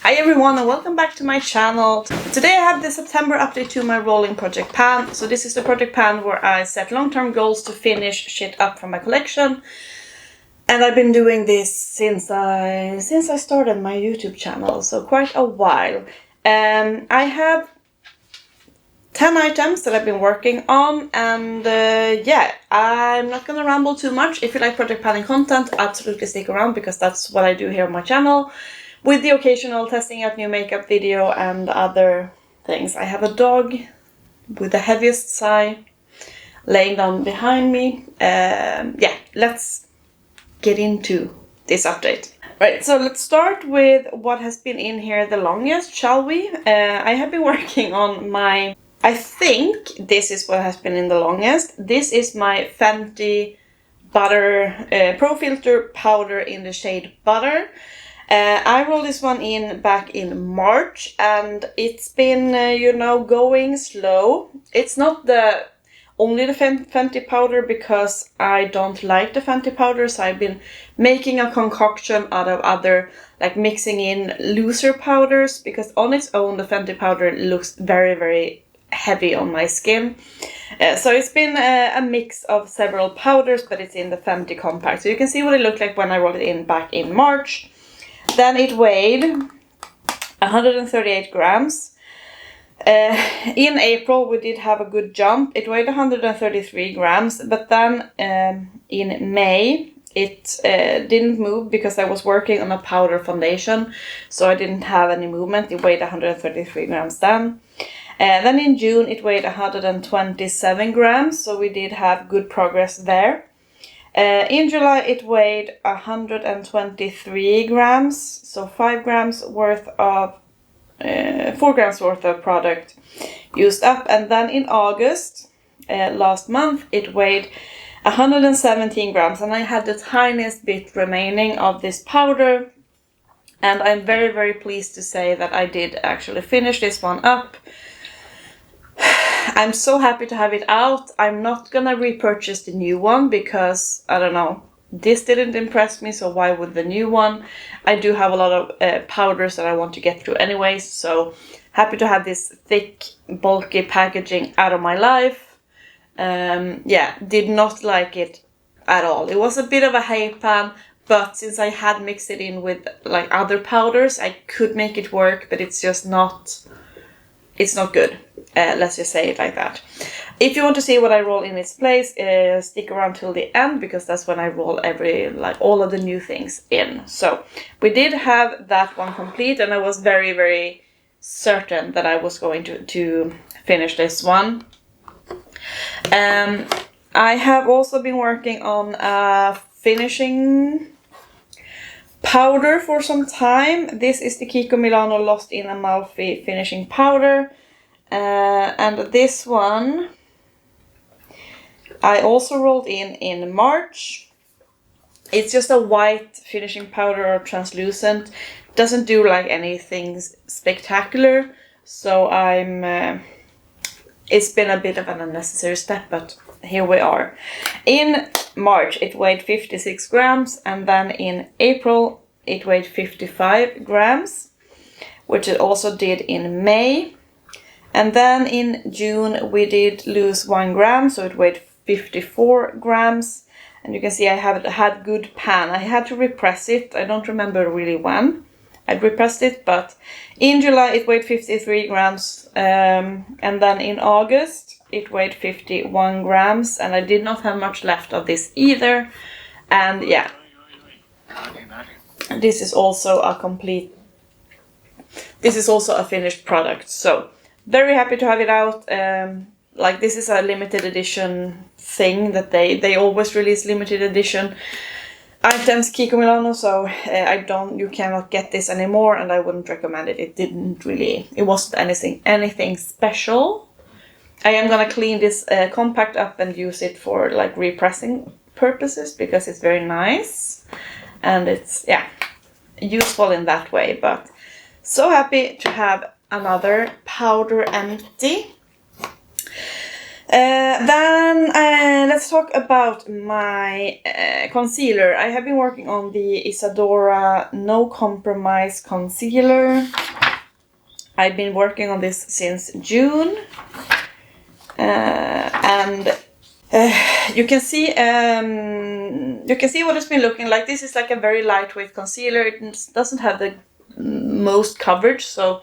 Hi everyone and welcome back to my channel. Today I have the September update to my rolling project pan. So this is the project pan where I set long-term goals to finish shit up from my collection. And I've been doing this since I started my YouTube channel, so quite a while. I have 10 items that I've been working on, and yeah, I'm not gonna ramble too much. If you like project panning content, absolutely stick around because that's what I do here on my channel, with the occasional testing out new makeup video and other things. I have a dog with the heaviest sigh laying down behind me. Yeah, let's get into this update. Right, so let's start with what has been in here the longest, shall we? I have been working on my, I think this is what has been in the longest. This is my Fenty Butter Pro Filter powder in the shade Butter. I rolled this one in back in March and it's been, you know, going slow. It's not only the Fenty powder because I don't like the Fenty powder, so I've been making a concoction out of other, like mixing in looser powders, because on its own the Fenty powder looks very, very heavy on my skin. So it's been a mix of several powders, but it's in the Fenty compact. So you can see what it looked like when I rolled it in back in March. Then it weighed 138 grams. In April we did have a good jump. It weighed 133 grams, but then in May it didn't move because I was working on a powder foundation, so I didn't have any movement. It weighed 133 grams then. Then in June it weighed 127 grams, so we did have good progress there. In July it weighed 123 grams, so 4 grams worth of product used up. And then in August, last month, it weighed 117 grams, and I had the tiniest bit remaining of this powder, and I'm very, very pleased to say that I did actually finish this one up. I'm so happy to have it out. I'm not gonna repurchase the new one because, I don't know, this didn't impress me, so why would the new one? I do have a lot of powders that I want to get through anyways, so happy to have this thick, bulky packaging out of my life. Yeah, did not like it at all. It was a bit of a hype pan, but since I had mixed it in with like other powders, I could make it work, but it's just not, it's not good. Let's just say it like that. If you want to see what I roll in its place, stick around till the end, because that's when I roll all of the new things in. So we did have that one complete, and I was very, very certain that I was going to finish this one. I have also been working on a finishing powder for some time. This is the Kiko Milano Lost in Amalfi finishing powder. And this one I also rolled in March. It's just a white finishing powder or translucent. Doesn't do like anything spectacular, so it's been a bit of an unnecessary step, but here we are. In March it weighed 56 grams, and then in April it weighed 55 grams, which it also did in May. And then in June we did lose 1 gram, so it weighed 54 grams. And you can see I have had good pan. I had to repress it. I don't remember really when I repressed it, but in July it weighed 53 grams. And then in August it weighed 51 grams, and I did not have much left of this either. And yeah, this is also a finished product. So very happy to have it out. Like, this is a limited edition thing that they always release limited edition items, Kiko Milano, so you cannot get this anymore, and I wouldn't recommend it. It wasn't anything special. I am gonna clean this compact up and use it for like repressing purposes because it's very nice and it's, yeah, useful in that way. But so happy to have another powder empty. Then let's talk about my concealer. I have been working on the Isadora No Compromise concealer. I've been working on this since June, and you can see what it's been looking like. This is like a very lightweight concealer. It doesn't have the most coverage, so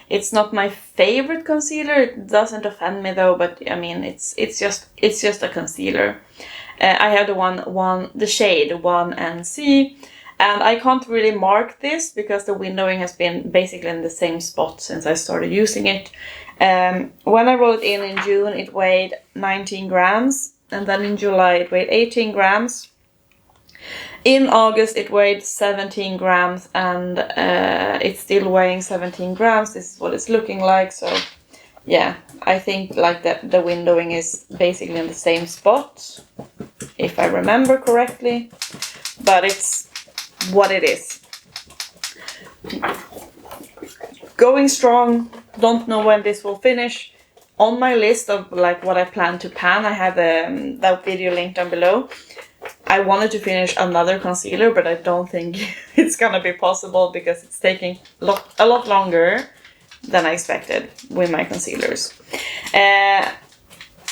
it's not my favorite concealer. It doesn't offend me though, but I mean it's just a concealer. I have the shade 1NC, and I can't really mark this because the windowing has been basically in the same spot since I started using it. When I rolled it in June, it weighed 19 grams, and then in July it weighed 18 grams. In August it weighed 17 grams, and it's still weighing 17 grams. This is what it's looking like. So yeah, I think like the windowing is basically in the same spot, if I remember correctly, but it's what it is. Going strong. Don't know when this will finish. On my list of like what I plan to pan, I have that video linked down below. I wanted to finish another concealer, but I don't think it's gonna be possible because it's taking a lot longer than I expected with my concealers. I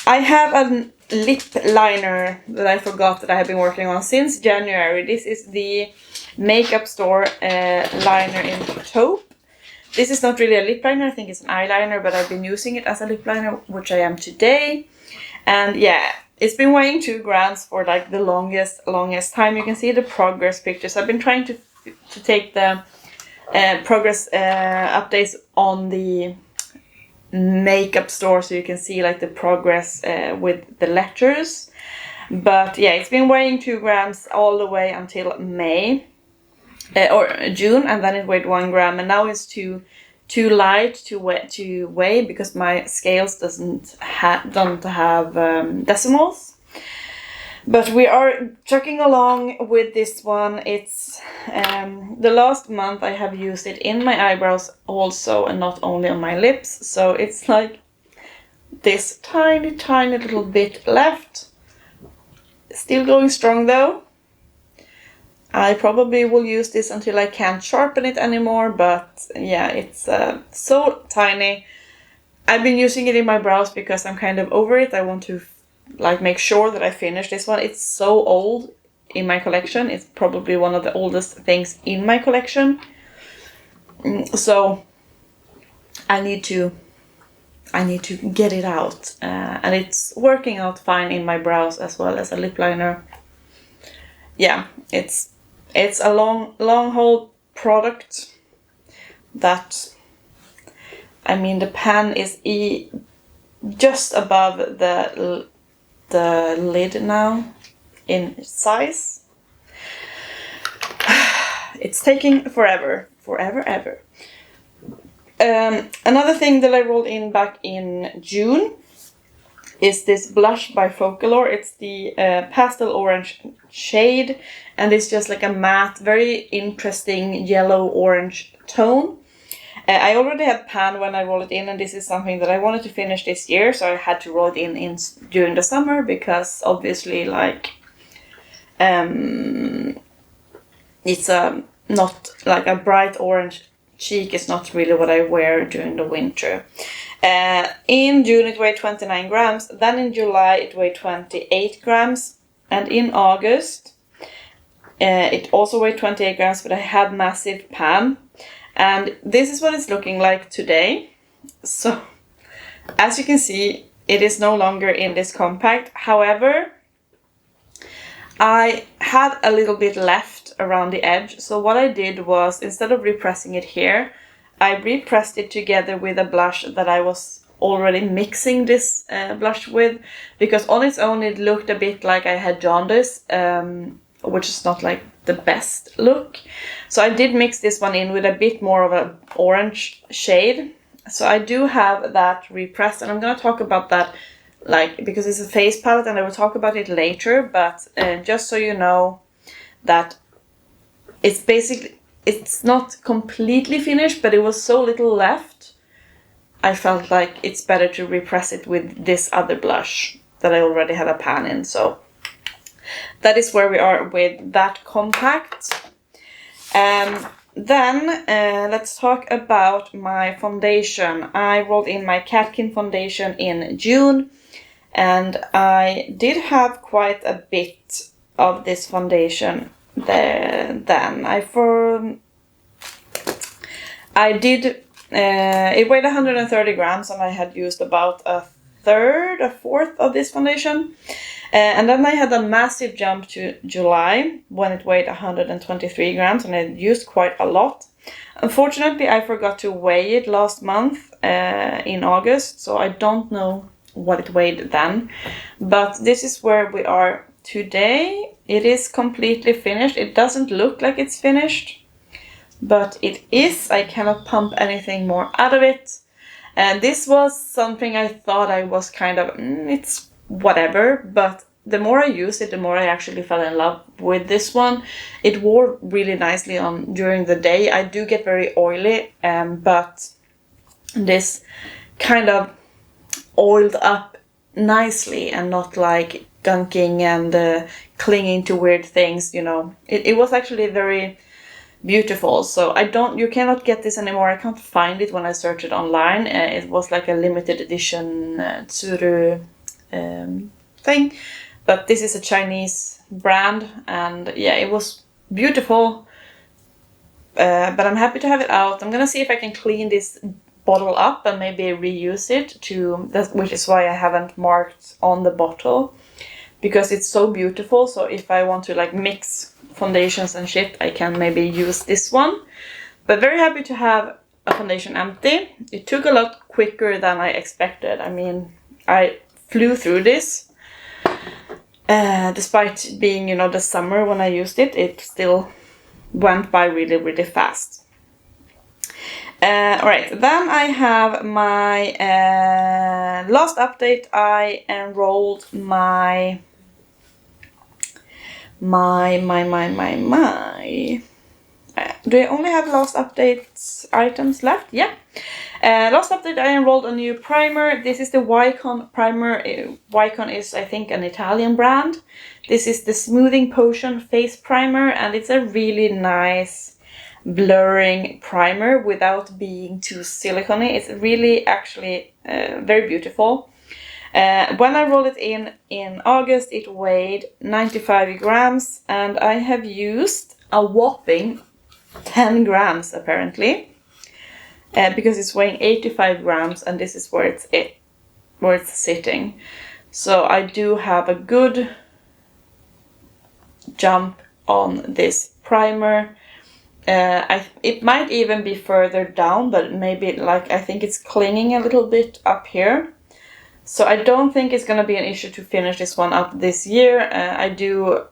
have a lip liner that I forgot that I have been working on since January. This is the Makeup Store liner in Taupe. This is not really a lip liner, I think it's an eyeliner, but I've been using it as a lip liner, which I am today. And yeah, it's been weighing 2 grams for like the longest time. You can see the progress pictures. I've been trying to take the progress updates on the Makeup Store so you can see like the progress with the letters. But yeah, it's been weighing 2 grams all the way until May. Or June, and then it weighed 1 gram, and now it's too light to weigh because my scales don't have decimals. But we are trucking along with this one. It's the last month I have used it in my eyebrows also, and not only on my lips. So it's like this tiny little bit left. Still going strong though. I probably will use this until I can't sharpen it anymore, but yeah, it's so tiny. I've been using it in my brows because I'm kind of over it. I want to like make sure that I finish this one. It's so old in my collection. It's probably one of the oldest things in my collection. So I need to get it out, and it's working out fine in my brows as well as a lip liner. Yeah, it's a long haul product that, I mean, the pan is just above the lid now in size. It's taking forever. Another thing that I rolled in back in June is this blush by Focallure. It's the Pastel Orange shade, and it's just like a matte, very interesting yellow-orange tone. I already had pan when I rolled it in, and this is something that I wanted to finish this year, so I had to roll it in during the summer because obviously like it's not like a bright orange cheek is not really what I wear during the winter. In June it weighed 29 grams, then in July it weighed 28 grams, and in August it also weighed 28 grams, but I had massive pan. And this is what it's looking like today. So, as you can see, it is no longer in this compact. However, I had a little bit left around the edge. So what I did was, instead of repressing it here, I repressed it together with a blush that I was already mixing this blush with. Because on its own it looked a bit like I had jaundice, which is not like the best look. So I did mix this one in with a bit more of an orange shade. So I do have that repressed, and I'm gonna talk about that like because it's a face palette and I will talk about it later, but just so you know that it's basically, it's not completely finished, but it was so little left. I felt like it's better to repress it with this other blush that I already had a pan in. So that is where we are with that compact. Then let's talk about my foundation. I rolled in my Catkin Foundation in June, and I did have quite a bit of this foundation then. It weighed 130 grams, and I had used about a fourth of this foundation. And then I had a massive jump to July when it weighed 123 grams, and I used quite a lot. Unfortunately, I forgot to weigh it last month in August, so I don't know what it weighed then. But this is where we are today. It is completely finished. It doesn't look like it's finished, but it is. I cannot pump anything more out of it. And this was something I thought I was kind of, it's whatever, but the more I used it, the more I actually fell in love with this one. It wore really nicely on during the day. I do get very oily, but this kind of oiled up nicely and not like gunking and clinging to weird things, you know. It was actually very beautiful. So you cannot get this anymore. I can't find it when I search it online. It was like a limited edition Tsuru thing, but this is a Chinese brand, and yeah, it was beautiful. But I'm happy to have it out. I'm gonna see if I can clean this bottle up and maybe reuse it which is why I haven't marked on the bottle, because it's so beautiful. So if I want to like mix foundations and shit, I can maybe use this one. But very happy to have a foundation empty. It took a lot quicker than I expected. I mean, I flew through this. Despite being, you know, the summer when I used it, it still went by really, really fast. Alright, then I have my last update. I enrolled my do I only have last updates items left? Yeah. Last update, I enrolled a new primer. This is the Wycon primer. Wycon is, I think, an Italian brand. This is the Smoothing Potion Face Primer, and it's a really nice blurring primer without being too silicone-y. It's really actually very beautiful. When I rolled it in August, it weighed 95 grams, and I have used a whopping 10 grams apparently. Because it's weighing 85 grams, and this is where it's sitting. So I do have a good jump on this primer. It might even be further down, but maybe like I think it's clinging a little bit up here. So I don't think it's gonna be an issue to finish this one up this year. I do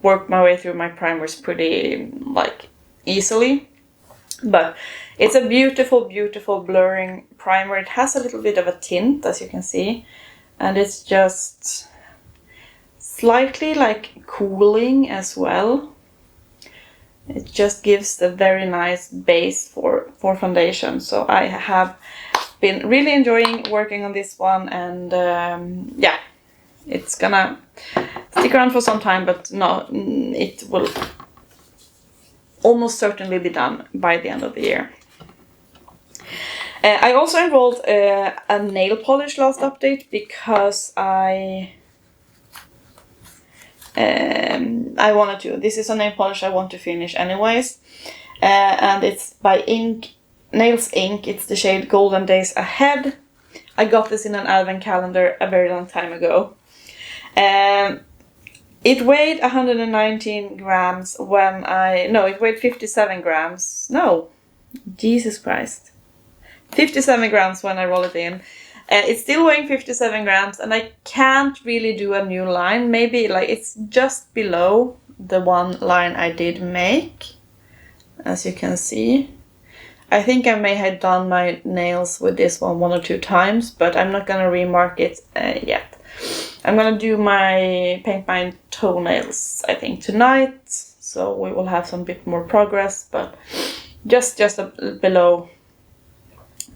work my way through my primers pretty like easily. But it's a beautiful, beautiful blurring primer. It has a little bit of a tint, as you can see. And it's just slightly like cooling as well. It just gives a very nice base for foundation. So I have been really enjoying working on this one. And yeah, it's gonna stick around for some time, but no, it will almost certainly be done by the end of the year. I also enrolled a nail polish last update because I wanted to. This is a nail polish I want to finish anyways, and it's by Nails Inc. It's the shade Golden Days Ahead. I got this in an advent calendar a very long time ago. It weighed 119 grams it weighed 57 grams. No, Jesus Christ. 57 grams when I roll it in. It's still weighing 57 grams, and I can't really do a new line. Maybe like it's just below the one line I did make, as you can see. I think I may have done my nails with this one or two times, but I'm not gonna remark it yet. I'm gonna paint my toenails, I think, tonight, so we will have some bit more progress, but just below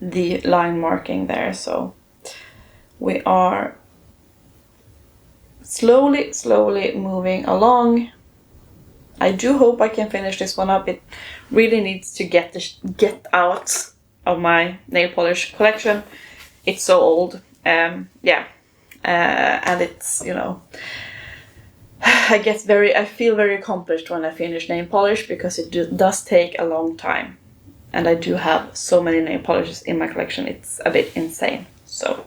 the line marking there. So we are slowly moving along. I do hope I can finish this one up. It really needs to get out of my nail polish collection. It's so old. Yeah. And it's, you know, I feel very accomplished when I finish nail polish, because it does take a long time. And I do have so many nail polishes in my collection, it's a bit insane. So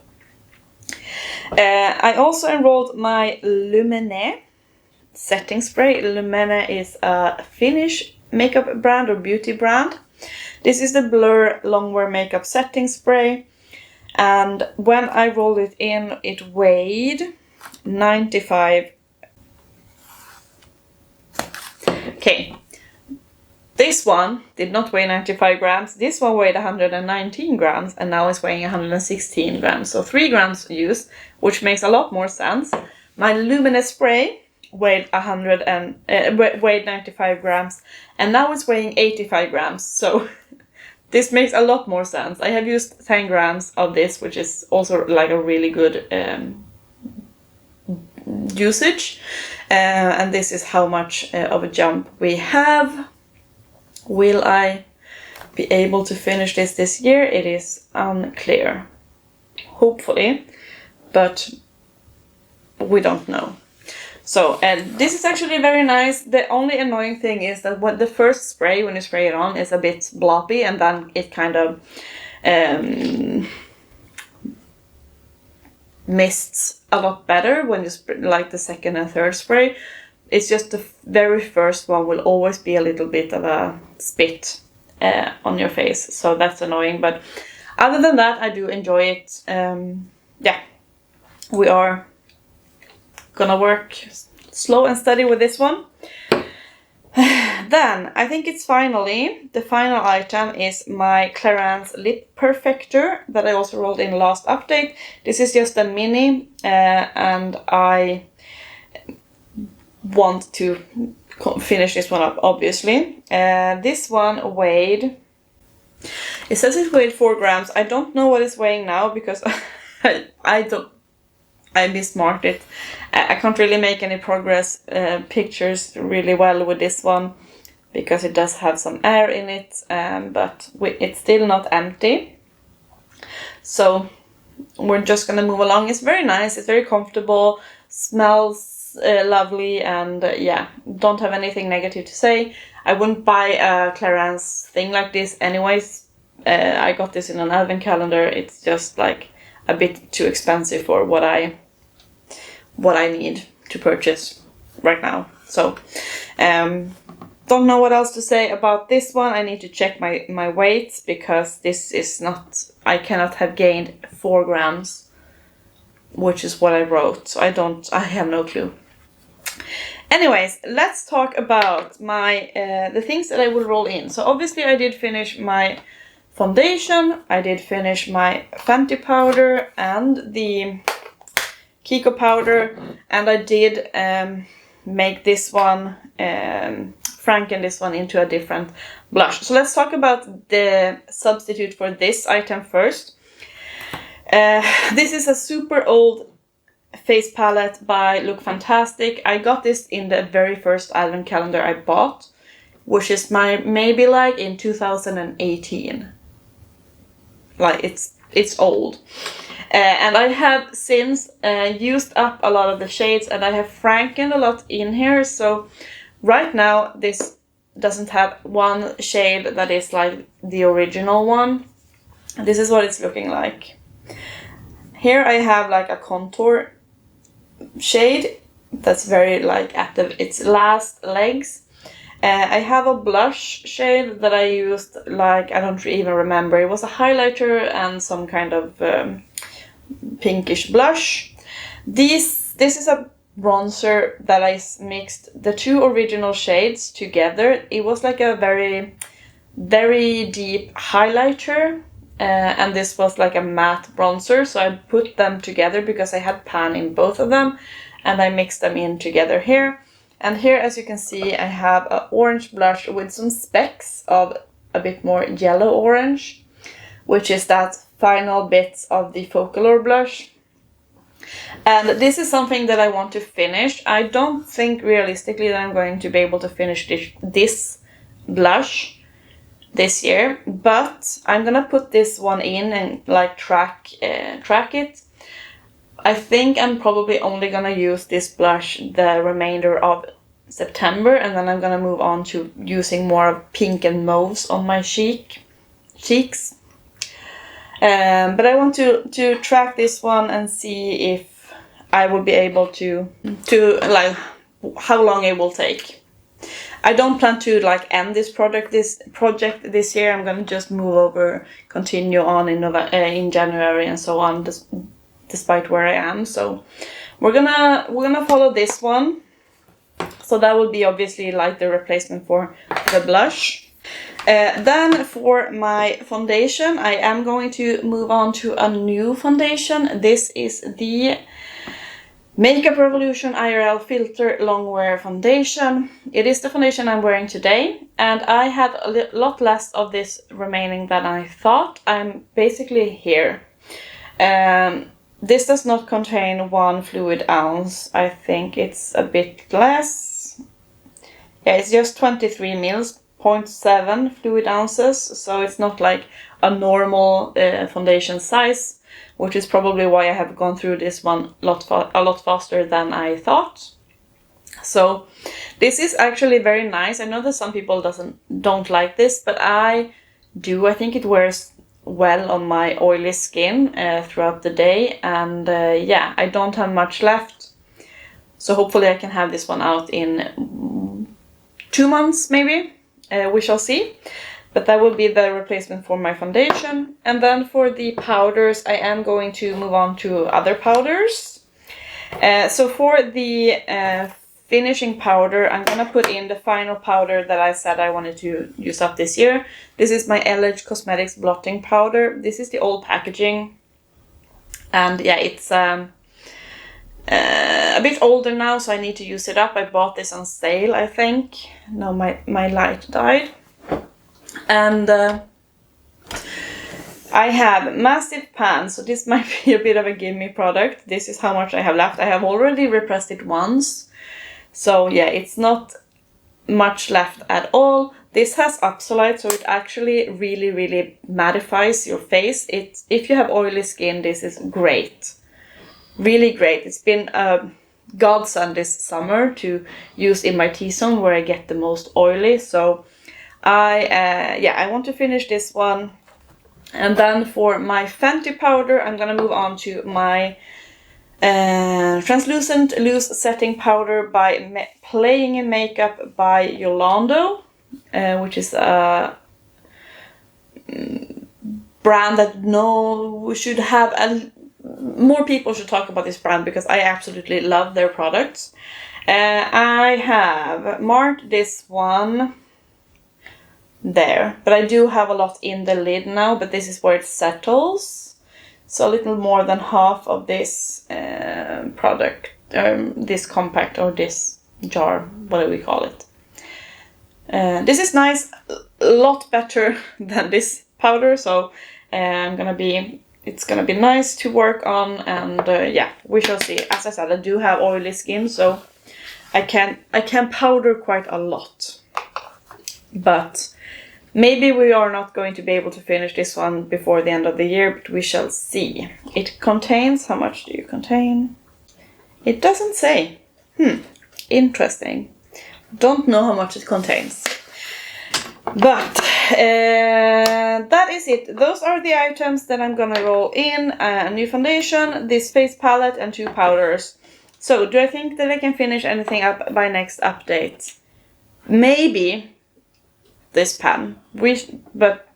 I also enrolled my Lumene setting spray. Lumene is a Finnish makeup brand or beauty brand. This is the Blur Longwear Makeup Setting Spray. And when I rolled it in, it weighed 95. Okay, this one did not weigh 95 grams. This one weighed 119 grams and now it's weighing 116 grams. So 3 grams used, which makes a lot more sense. My Lumene spray weighed 95 grams and now it's weighing 85 grams. So this makes a lot more sense. I have used 10 grams of this, which is also like a really good usage. And this is how much of a jump we have. Will I be able to finish this year? It is unclear. Hopefully, but we don't know. So, and this is actually very nice. The only annoying thing is that when the first spray, when you spray it on, is a bit bloppy, and then it kind of mists a lot better when you like the second and third spray. It's just the very first one will always be a little bit of a spit on your face, so that's annoying. But other than that, I do enjoy it. Yeah, we are gonna work slow and steady with this one. Then I think it's finally the final item is my Clarins Lip Perfector that I also rolled in last update. This is just a mini and I want to finish this one up, obviously. This one weighed, it says it weighed 4 grams. I don't know what it's weighing now because I mismarked it. I can't really make any progress pictures really well with this one because it does have some air in it, but it's still not empty. So we're just gonna move along. It's very nice, it's very comfortable, smells lovely, and yeah, don't have anything negative to say. I wouldn't buy a Clarins thing like this anyways. I got this in an advent calendar. It's just like a bit too expensive for what I need to purchase right now. So don't know what else to say about this one. I need to check my weight because this is not, I cannot have gained 4 grams, which is what I wrote. So I have no clue. Anyways, let's talk about my the things that I will roll in. So obviously I did finish my foundation, I did finish my Fenty powder and the Kiko powder, and I did make this one, franken this one into a different blush. So let's talk about the substitute for this item first. This is a super old face palette by LookFantastic. I got this in the very first advent calendar I bought, which is maybe like in 2018. Like it's old. And I have since used up a lot of the shades, and I have frankened a lot in here. So right now this doesn't have one shade that is like the original one. This is what it's looking like. Here I have like a contour shade that's very like at its last legs. I have a blush shade that I used, like, I don't even remember. It was a highlighter and some kind of pinkish blush. This is a bronzer that I mixed the 2 original shades together. It was like a very, very deep highlighter, and this was like a matte bronzer. So I put them together because I had pan in both of them, and I mixed them in together here. And here, as you can see, I have an orange blush with some specks of a bit more yellow orange. which is that final bits of the Focallure blush. And this is something that I want to finish. I don't think realistically that I'm going to be able to finish this blush this year, but I'm gonna put this one in and like track it. I think I'm probably only gonna use this blush the remainder of September, and then I'm gonna move on to using more of pink and mauves on my cheeks. But I want to track this one and see if I will be able to like how long it will take. I don't plan to like end this project this year. I'm gonna just move over, continue on in January and so on, despite where I am. So we're gonna follow this one. So that will be obviously like the replacement for the blush. Then for my foundation, I am going to move on to a new foundation. This is the Makeup Revolution IRL Filter Longwear Foundation. It is the foundation I'm wearing today, and I had a lot less of this remaining than I thought. I'm basically here. This does not contain 1 fluid ounce. I think it's a bit less. Yeah, it's just 23 mils, 0.7 fluid ounces, so it's not like a normal foundation size, which is probably why I have gone through this one a lot faster than I thought. So this is actually very nice. I know that some people don't like this, but I do. I think it wears well on my oily skin throughout the day, and yeah, I don't have much left. So hopefully I can have this one out in 2 months maybe. We shall see. But that will be the replacement for my foundation. And then for the powders, I am going to move on to other powders. So for the finishing powder, I'm gonna put in the final powder that I said I wanted to use up this year. This is my LH Cosmetics Blotting Powder. This is the old packaging. And yeah, it's a bit older now, so I need to use it up. I bought this on sale, I think. No, my light died. And I have massive pan, so this might be a bit of a gimme product. This is how much I have left. I have already repressed it once, so yeah, it's not much left at all. This has Absolute, so it actually really mattifies your face. If you have oily skin, this is great, really great. It's been a godsend this summer to use in my T-zone where I get the most oily. So I want to finish this one. And then for my Fenty powder, I'm gonna move on to my translucent loose setting powder by Playing in Makeup by Yolondo, which is a brand that should have more people should talk about this brand, because I absolutely love their products. I have marked this one there, but I do have a lot in the lid now, but this is where it settles. So a little more than half of this product, this compact or this jar, what do we call it? This is nice, a lot better than this powder, so it's gonna be nice to work on, and yeah, we shall see. As I said, I do have oily skin, so I can powder quite a lot, but maybe we are not going to be able to finish this one before the end of the year, but we shall see. It contains, how much do you contain? It doesn't say. Interesting. Don't know how much it contains. But that is it. Those are the items that I'm gonna roll in. A new foundation, this face palette, and 2 powders. So, do I think that I can finish anything up by next update? Maybe this pan, but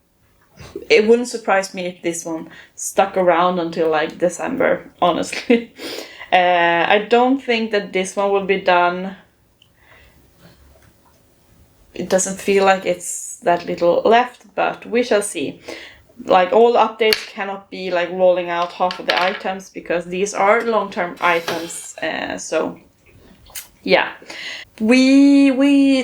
it wouldn't surprise me if this one stuck around until like December, honestly. I don't think that this one will be done. It doesn't feel like it's that little left, but we shall see. Like, all updates cannot be like rolling out half of the items, because these are long-term items, so yeah,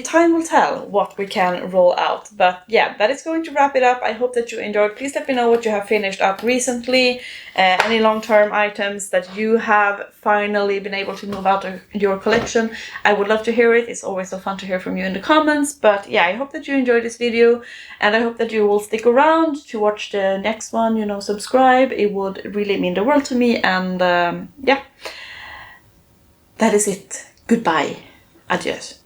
time will tell what we can roll out. But yeah, that is going to wrap it up. I hope that you enjoyed. Please let me know what you have finished up recently. Any long-term items that you have finally been able to move out of your collection. I would love to hear it. It's always so fun to hear from you in the comments. But yeah, I hope that you enjoyed this video, and I hope that you will stick around to watch the next one. You know, subscribe. It would really mean the world to me. And yeah, that is it. Goodbye. Adios.